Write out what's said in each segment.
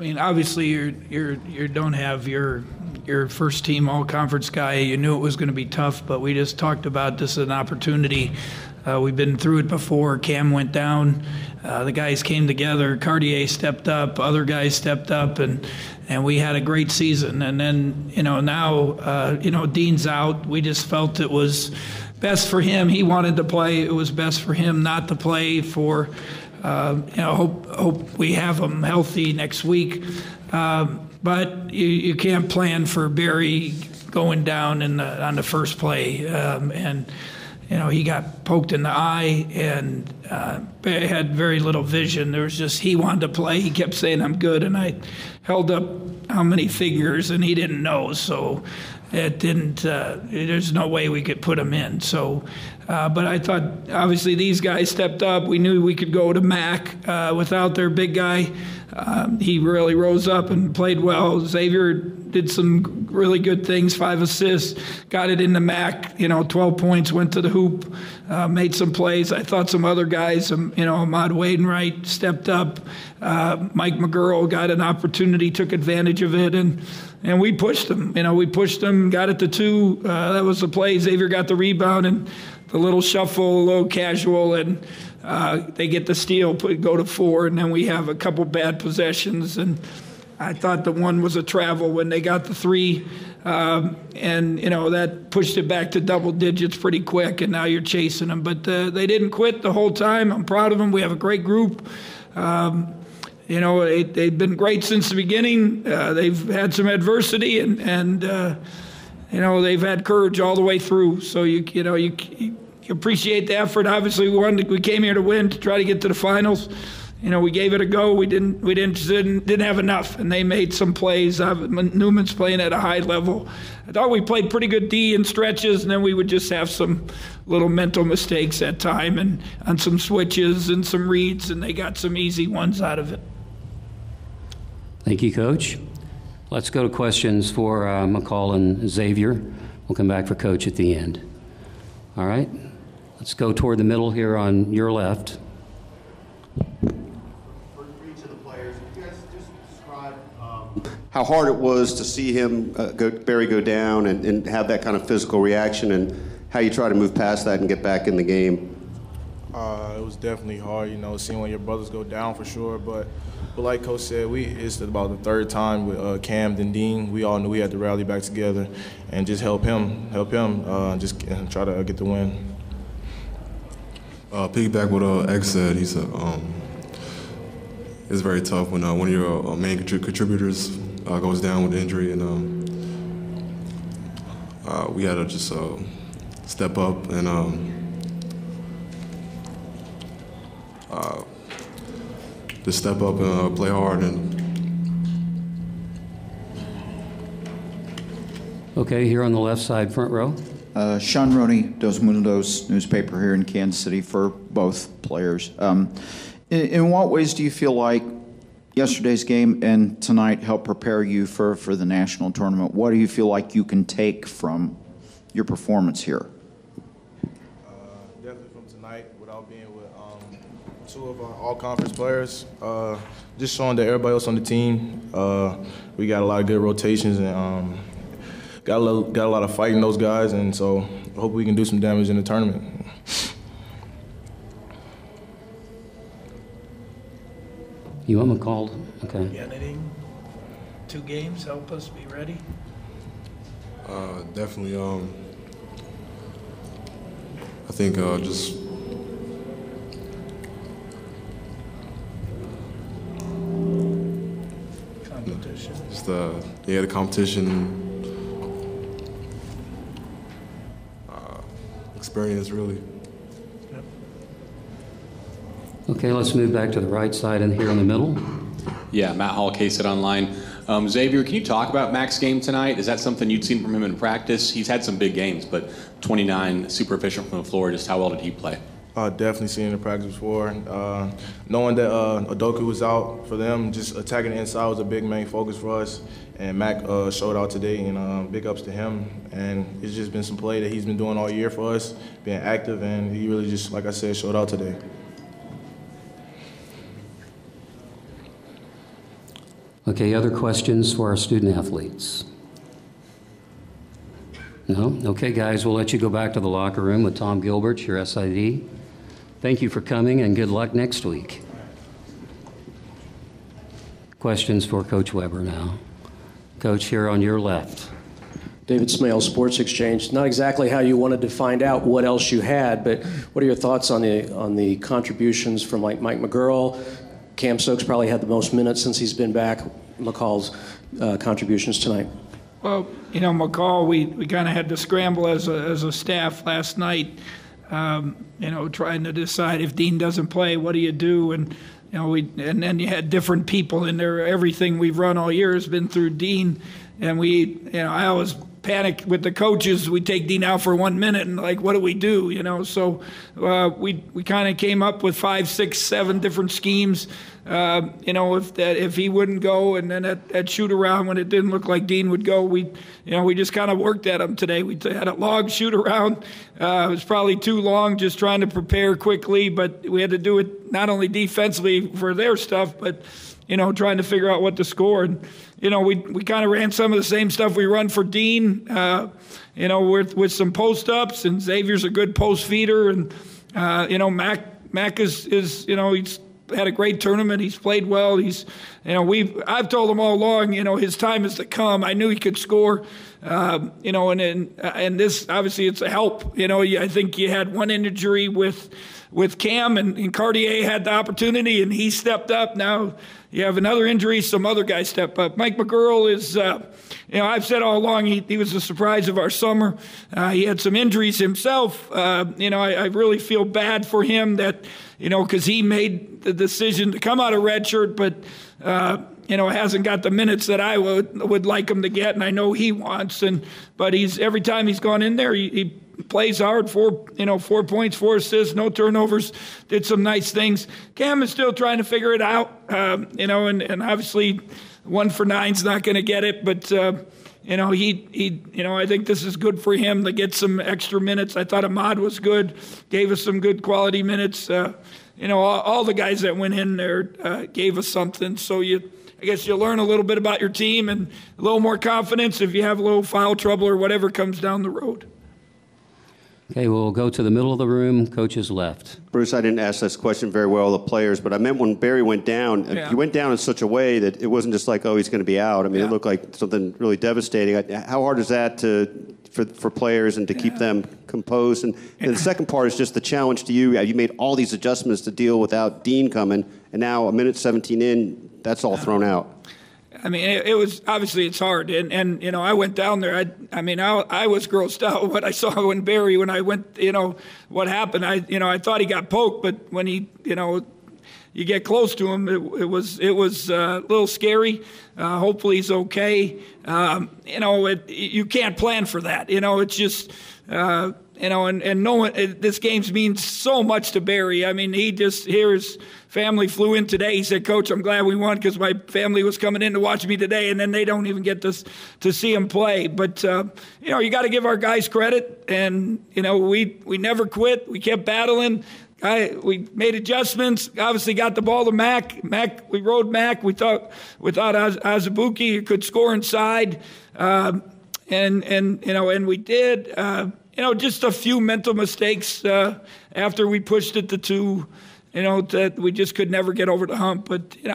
mean, obviously you don't have your first team all conference guy. You knew it was going to be tough, but we just talked about this as an opportunity. We've been through it before. Cam went down. The guys came together. Cartier stepped up. Other guys stepped up, and we had a great season. And then, now, Dean's out. We just felt it was best for him. He wanted to play. It was best for him not to play for, hope we have him healthy next week. But you can't plan for Barry going down on the first play. He got poked in the eye and had very little vision. There was just, he wanted to play. He kept saying, I'm good. And I held up how many fingers, and he didn't know. So it didn't, there's no way we could put him in. So, but I thought, obviously, these guys stepped up. We knew we could go to Mac without their big guy. He really rose up and played well. Xavier did some really good things, 5 assists, got it into Mac, 12 points, went to the hoop, made some plays. I thought some other guys, Ahmad Wadenwright stepped up. Mike McGurl got an opportunity, took advantage of it, and we pushed them. We pushed them, got it to 2. That was the play. Xavier got the rebound, and the little shuffle, a little casual, and they get the steal, go to 4, and then we have a couple bad possessions. And I thought the one was a travel when they got the 3, and that pushed it back to double digits pretty quick, and now you're chasing them. But they didn't quit the whole time. I'm proud of them. We have a great group. They've been great since the beginning. They've had some adversity, and they've had courage all the way through. So you appreciate the effort. Obviously, we came here to win, to try to get to the finals. We gave it a go. We didn't have enough, and they made some plays. Newman's playing at a high level. I thought we played pretty good D in stretches, and then we would just have some little mental mistakes at time, and on some switches and some reads, and they got some easy ones out of it. Thank you, Coach. Let's go to questions for Makol and Xavier. We'll come back for Coach at the end. All right. Let's go toward the middle here on your left. For each of the players, can you guys just describe how hard it was to see him, Barry, go down and have that kind of physical reaction, and how you try to move past that and get back in the game? It was definitely hard, seeing one of your brothers go down for sure. But like Coach said, it's about the 3rd time with Cam and Dean. We all knew we had to rally back together and just help him, just try to get the win. Piggyback what X said. He said it's very tough when one of your main contributors goes down with injury, and we had to just step up and just step up and play hard. Okay, here on the left side, front row. Sean Roney, Dos Mundos newspaper here in Kansas City for both players. In what ways do you feel like yesterday's game and tonight helped prepare you for the national tournament? What do you feel like you can take from your performance here? Definitely from tonight, without being with 2 of our all-conference players, just showing that everybody else on the team, we got a lot of good rotations, and got a lot of fight in those guys, and so I hope we can do some damage in the tournament. You want Makol? Okay. Anything? 2 games help us be ready? Definitely. I think just Competition. Just the competition. Experience, really. Yep. Okay, let's move back to the right side and here in the middle. Yeah, Matt Hall, K-StateOnline. Xavier, can you talk about Mac's game tonight? Is that something you'd seen from him in practice? He's had some big games, but 29, super efficient from the floor. Just how well did he play? Definitely seen it in practice before. Knowing that Udoka was out for them, just attacking the inside was a big main focus for us. And Mac showed out today, and big ups to him. And it's just been some play that he's been doing all year for us, being active, and he really just, like I said, showed out today. Okay, other questions for our student athletes? No? Okay, guys, we'll let you go back to the locker room with Tom Gilbert, your SID. Thank you for coming, and good luck next week. Questions for Coach Weber now. Coach, here on your left. David Smale, Sports Exchange. Not exactly how you wanted to find out what else you had, but what are your thoughts on the contributions from like Mike McGurl? Cam Stokes probably had the most minutes since he's been back. Makol's contributions tonight. Well, you know, Makol, we kind of had to scramble as a staff last night, you know, trying to decide if Dean doesn't play, what do you do? And, you know, and then you had different people in there. Everything we've run all year has been through Dean. And I always panic with the coaches. We take Dean out for 1 minute and like, what do we do? You know, so we kind of came up with 5, 6, 7 different schemes. You know, if he wouldn't go, and then at shoot around when it didn't look like Dean would go, we just kind of worked at him today. We had a long shoot around. It was probably too long, just trying to prepare quickly, but we had to do it not only defensively for their stuff, but you know, trying to figure out what to score. And you know, we kind of ran some of the same stuff we run for Dean. You know, with some post ups, and Xavier's a good post feeder, and you know, Mac is you know, he's had a great tournament. He's played well. He's, you know, I've told him all along, you know, his time is to come. I knew he could score, you know, and this obviously it's a help. You know, I think you had one injury with Cam, and Cartier had the opportunity, and he stepped up. Now you have another injury, some other guys step up. Mike McGurl is, you know, I've said all along he was the surprise of our summer. He had some injuries himself. You know, I really feel bad for him that, you know, because he made the decision to come out of redshirt, but you know, hasn't got the minutes that I would like him to get, and I know he wants. But every time he's gone in there, he plays hard. 4 points, 4 assists, no turnovers. Did some nice things. Cam is still trying to figure it out. You know, and obviously 1 for 9's not going to get it, but. You know, you know, I think this is good for him to get some extra minutes. I thought Ahmad was good, gave us some good quality minutes. You know, all the guys that went in there gave us something. So I guess you learn a little bit about your team and a little more confidence if you have a little foul trouble or whatever comes down the road. Okay, we'll go to the middle of the room, coach's left. Bruce, I didn't ask this question very well, the players, but I meant when Barry went down, he went down in such a way that it wasn't just like, oh, he's going to be out. I mean, it looked like something really devastating. How hard is that for players and to keep them composed? And the second part is just the challenge to you. You made all these adjustments to deal without Dean coming, and now a minute 17 in, that's all thrown out. I mean, it was obviously it's hard, and you know, I went down there. I was grossed out what I saw when I went. You know what happened. I thought he got poked, but when he, you know, you get close to him, it was a little scary. Hopefully he's okay. You know, you can't plan for that. You know, it's just. You know, and no one, this game means so much to Barry. I mean, his family flew in today. He said, Coach, I'm glad we won because my family was coming in to watch me today, and then they don't even get to see him play. But, you know, you got to give our guys credit. And, you know, we never quit. We kept battling. We made adjustments, obviously got the ball to Mac. We rode Mac. We thought without Azubuike, could score inside. And you know, and we did. You know, just a few mental mistakes after we pushed it to 2, you know, that we just could never get over the hump. But, you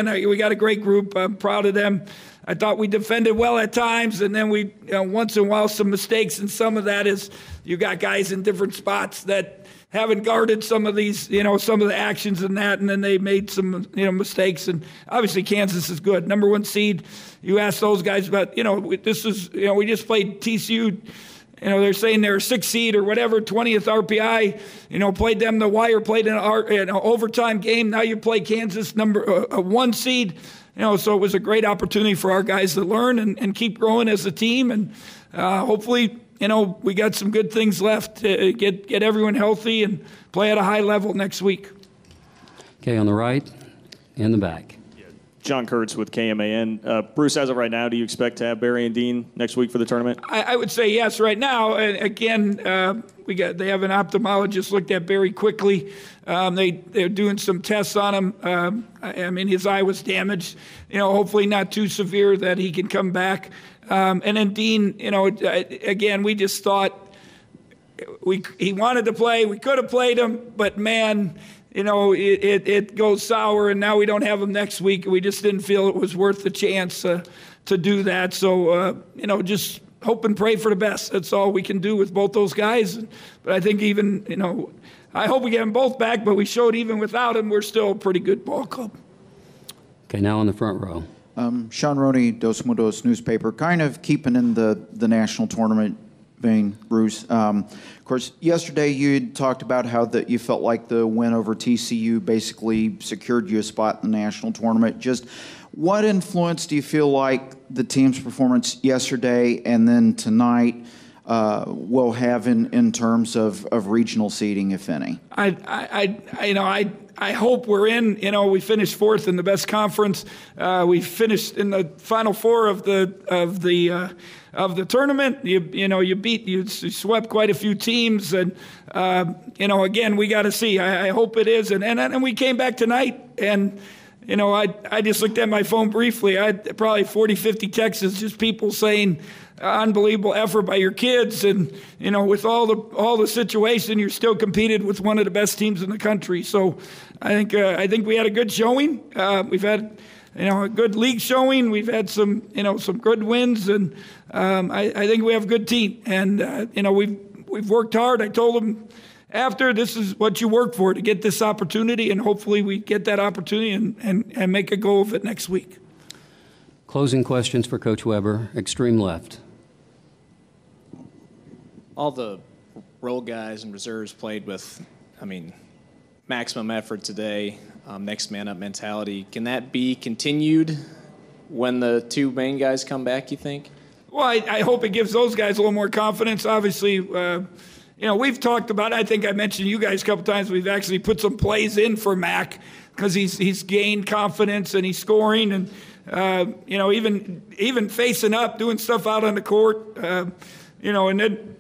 know, we got a great group. I'm proud of them. I thought we defended well at times, and then we, you know, once in a while, some mistakes. And some of that is you got guys in different spots that haven't guarded some of these, you know, some of the actions and that, and then they made some, you know, mistakes. And obviously Kansas is good. Number 1 seed. You ask those guys about, you know, this is, you know, we just played TCU. You know, they're saying they're a 6th seed or whatever, 20th RPI. You know, played them the wire, played in an overtime game. Now you play Kansas, a 1 seed. You know, so it was a great opportunity for our guys to learn and keep growing as a team. And hopefully, you know, we got some good things left to get everyone healthy and play at a high level next week. Okay, on the right and the back. John Kurtz with KMAN. Bruce, as of right now, do you expect to have Barry and Dean next week for the tournament? I would say yes right now. And again, they have an ophthalmologist looked at Barry quickly. They're doing some tests on him. I mean, his eye was damaged. Hopefully not too severe that he can come back. And then Dean, again, we just thought he wanted to play. We could have played him, but man, it goes sour, and now we don't have him next week. We just didn't feel it was worth the chance to do that. So, just hope and pray for the best. That's all we can do with both those guys. But I think even, I hope we get them both back, but we showed even without him, we're still a pretty good ball club. Okay, now in the front row. Sean Roney, Dos Mundos newspaper, kind of keeping in the national tournament vein, Bruce. Of course, yesterday you had talked about how that you felt like the win over TCU basically secured you a spot in the national tournament. Just what influence do you feel like the team's performance yesterday and then tonight will have in terms of regional seeding, if any? I hope we're in. We finished fourth in the best conference. We finished in the Final Four of the tournament. You swept quite a few teams, and again, we got to see. I hope it is, and we came back tonight, and I just looked at my phone briefly. I had probably 40, 50 texts, just people saying, unbelievable effort by your kids, and with all the situation, you're still competed with one of the best teams in the country. So I think we had a good showing. We've had a good league showing. We've had some good wins, and I think we have a good team. And we've worked hard. I told them after, this is what you work for to get this opportunity, and hopefully we get that opportunity and make a go of it next week. Closing questions for Coach Weber, extreme left. All the role guys and reserves played with, maximum effort today, next man up mentality. Can that be continued when the two main guys come back, you think? Well, I hope it gives those guys a little more confidence. Obviously, we've talked about it. I think I mentioned you guys a couple times. We've actually put some plays in for Mac because he's gained confidence and he's scoring and, even facing up, doing stuff out on the court, and then,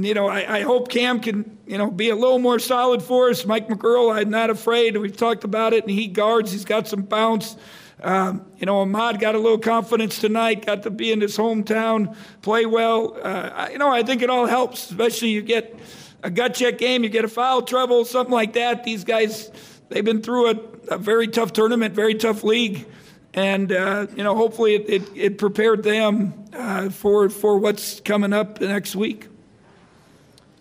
I hope Cam can, be a little more solid for us. Mike McGurl, I'm not afraid. We've talked about it, and he guards. He's got some bounce. Ahmad got a little confidence tonight, got to be in his hometown, play well. I think it all helps, especially you get a gut check game, you get a foul trouble, something like that. These guys, they've been through a very tough tournament, very tough league. And, hopefully it prepared them for what's coming up the next week.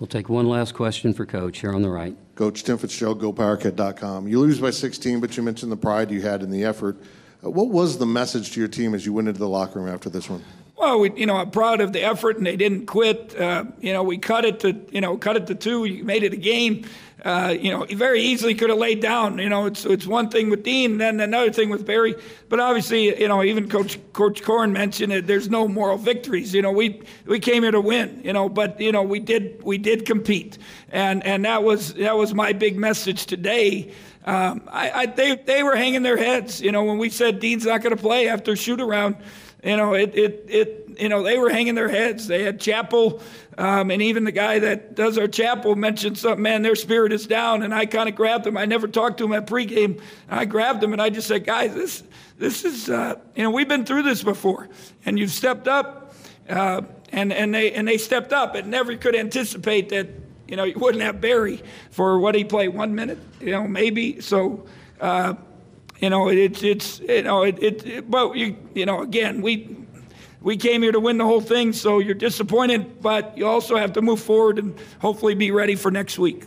We'll take one last question for Coach here on the right. Coach Tim Fitzgerald, GoPowerCat.com. You lose by 16, but you mentioned the pride you had in the effort. What was the message to your team as you went into the locker room after this one? Well, I'm proud of the effort, and they didn't quit. We cut it to 2. You made it a game. You very easily could have laid down. It's one thing with Dean, and then another thing with Barry. But obviously, even Coach Corn mentioned it. There's no moral victories. We came here to win. But we did compete, and that was my big message today. They were hanging their heads. When we said Dean's not going to play after shoot around. They were hanging their heads. They had chapel, and even the guy that does our chapel mentioned something, man, their spirit is down, and I kind of grabbed them. I never talked to them at pregame. I grabbed them, and I just said, guys, this is, we've been through this before, and you've stepped up, and they stepped up, and never could anticipate that, you wouldn't have Barry for what he played 1 minute, maybe, so, again, we came here to win the whole thing, so you're disappointed, but you also have to move forward and hopefully be ready for next week.